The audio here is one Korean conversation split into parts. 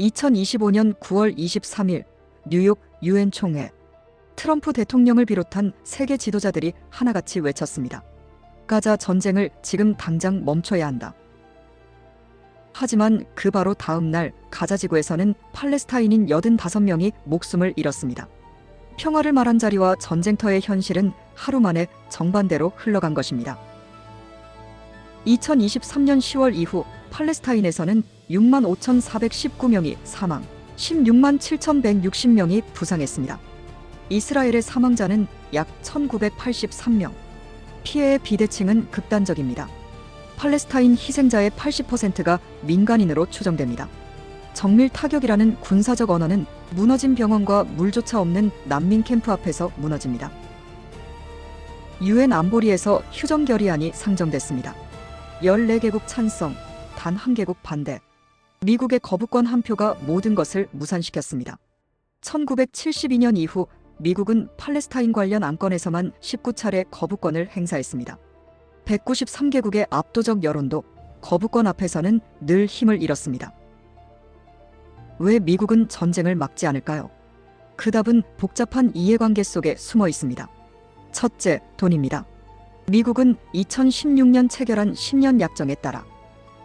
2025년 9월 23일 뉴욕 유엔 총회. 트럼프 대통령을 비롯한 세계 지도자들이 하나같이 외쳤습니다. 가자 전쟁을 지금 당장 멈춰야 한다. 하지만 그 바로 다음 날 가자 지구에서는 팔레스타인인 85명이 목숨을 잃었습니다. 평화를 말한 자리와 전쟁터의 현실은 하루 만에 정반대로 흘러간 것입니다. 2023년 10월 이후 팔레스타인에서는 65,419명이 사망, 167,160명이 부상했습니다. 이스라엘의 사망자는 약 1,983명. 피해의 비대칭은 극단적입니다. 팔레스타인 희생자의 80%가 민간인으로 추정됩니다. 정밀 타격이라는 군사적 언어는 무너진 병원과 물조차 없는 난민 캠프 앞에서 무너집니다. 유엔 안보리에서 휴전 결의안이 상정됐습니다. 14개국 찬성, 단 1개국 반대. 미국의 거부권 한 표가 모든 것을 무산시켰습니다. 1972년 이후 미국은 팔레스타인 관련 안건에서만 19차례 거부권을 행사했습니다. 193개국의 압도적 여론도 거부권 앞에서는 늘 힘을 잃었습니다. 왜 미국은 전쟁을 막지 않을까요? 그 답은 복잡한 이해관계 속에 숨어 있습니다. 첫째, 돈입니다. 미국은 2016년 체결한 10년 약정에 따라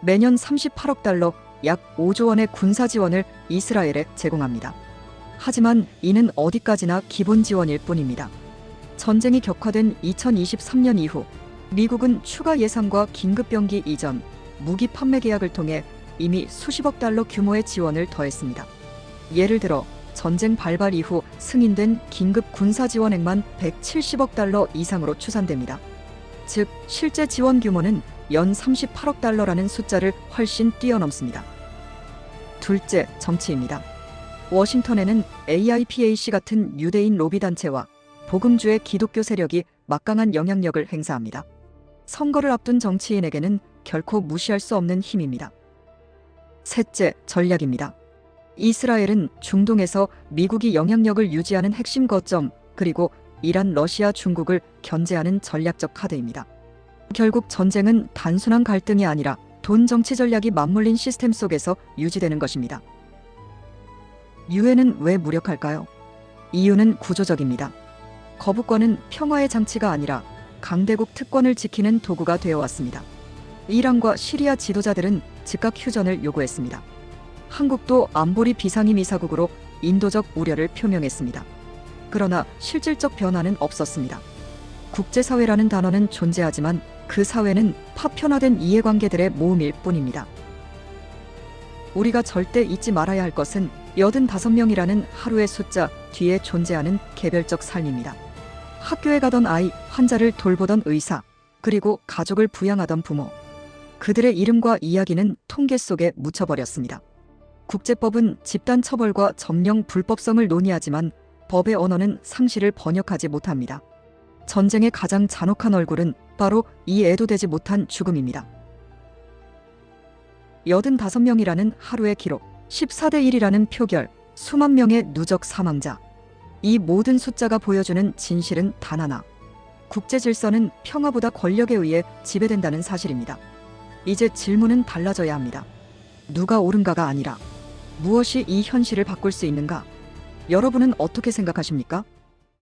매년 38억 달러, 약 5조 원의 군사 지원을 이스라엘에 제공합니다. 하지만 이는 어디까지나 기본 지원일 뿐입니다. 전쟁이 격화된 2023년 이후 미국은 추가 예산과 긴급병기 이전, 무기 판매 계약을 통해 이미 수십억 달러 규모의 지원을 더했습니다. 예를 들어 전쟁 발발 이후 승인된 긴급 군사 지원액만 170억 달러 이상으로 추산됩니다. 즉 실제 지원 규모는 연 38억 달러라는 숫자를 훨씬 뛰어넘습니다. 둘째, 정치입니다. 워싱턴에는 AIPAC 같은 유대인 로비 단체와 복음주의 기독교 세력이 막강한 영향력을 행사합니다. 선거를 앞둔 정치인에게는 결코 무시할 수 없는 힘입니다. 셋째, 전략입니다. 이스라엘은 중동에서 미국이 영향력을 유지하는 핵심 거점, 그리고 이란, 러시아, 중국을 견제하는 전략적 카드입니다. 결국 전쟁은 단순한 갈등이 아니라 돈 정치 전략이 맞물린 시스템 속에서 유지되는 것입니다. 유엔은 왜 무력할까요? 이유는 구조적입니다. 거부권은 평화의 장치가 아니라 강대국 특권을 지키는 도구가 되어 왔습니다. 이란과 시리아 지도자들은 즉각 휴전을 요구했습니다. 한국도 안보리 비상임 이사국으로 인도적 우려를 표명했습니다. 그러나 실질적 변화는 없었습니다. 국제사회라는 단어는 존재하지만 그 사회는 파편화된 이해관계들의 모음일 뿐입니다. 우리가 절대 잊지 말아야 할 것은 85명이라는 하루의 숫자 뒤에 존재하는 개별적 삶입니다. 학교에 가던 아이, 환자를 돌보던 의사, 그리고 가족을 부양하던 부모. 그들의 이름과 이야기는 통계 속에 묻혀버렸습니다. 국제법은 집단 처벌과 점령 불법성을 논의하지만 법의 언어는 상실을 번역하지 못합니다. 전쟁의 가장 잔혹한 얼굴은 바로 이 애도되지 못한 죽음입니다. 85명이라는 하루의 기록, 14대 1이라는 표결, 수만 명의 누적 사망자. 이 모든 숫자가 보여주는 진실은 단 하나. 국제 질서는 평화보다 권력에 의해 지배된다는 사실입니다. 이제 질문은 달라져야 합니다. 누가 옳은가가 아니라 무엇이 이 현실을 바꿀 수 있는가? 여러분은 어떻게 생각하십니까?